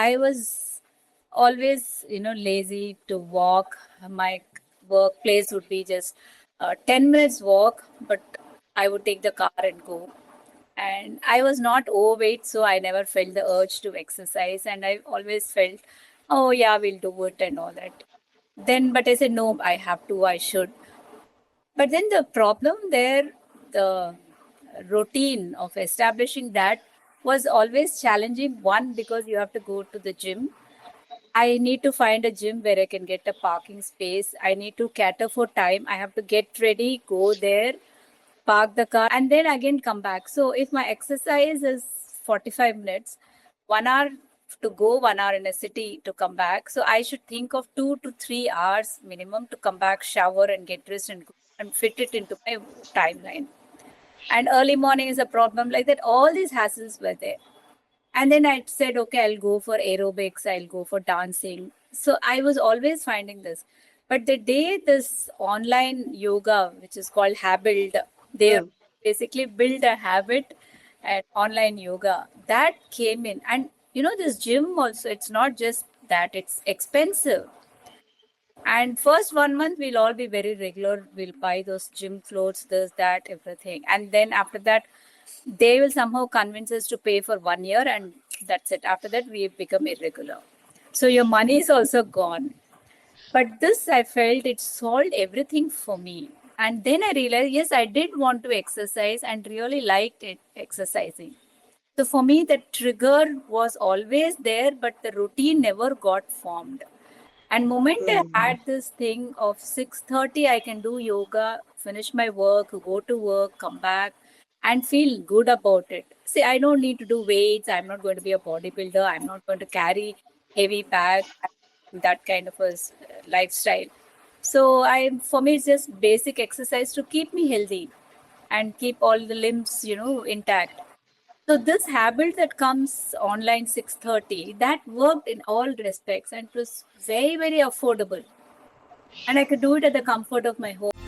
I was always, lazy to walk. My workplace would be just 10 minutes walk, but I would take the car and go. And I was not overweight, so I never felt the urge to exercise. And I always felt, oh, yeah, we'll do it and all that. Then, but I said, no, I have to, I should. But then the problem there, the routine of establishing that was always challenging. One, because you have to go to the gym. I need to find a gym where I can get a parking space. I need to cater for time. I have to get ready, go there, park the car, and then again come back. So if my exercise is 45 minutes, 1 hour to go, 1 hour in a city to come back. So I should think of 2 to 3 hours minimum to come back, shower, and get dressed and fit it into my timeline. And early morning is a problem like that. All these hassles were there. And then I said, okay, I'll go for aerobics, I'll go for dancing. So I was always finding this. But the day this online yoga, which is called Habit, they basically build a habit at online yoga that came in. And this gym also, it's not just that, it's expensive. And first 1 month, we'll all be very regular. We'll buy those gym clothes, this, that, everything. And then after that, they will somehow convince us to pay for 1 year, and that's it. After that, we become irregular. So your money is also gone. But this, I felt it solved everything for me. And then I realized, yes, I did want to exercise and really liked it, exercising. So for me, the trigger was always there, but the routine never got formed. And moment I had this thing of 6:30, I can do yoga, finish my work, go to work, come back, and feel good about it. See, I don't need to do weights. I'm not going to be a bodybuilder. I'm not going to carry heavy bag, that kind of a lifestyle. So for me, it's just basic exercise to keep me healthy and keep all the limbs, intact. So this habit that comes online 6:30, that worked in all respects and it was very, very affordable. And I could do it at the comfort of my home.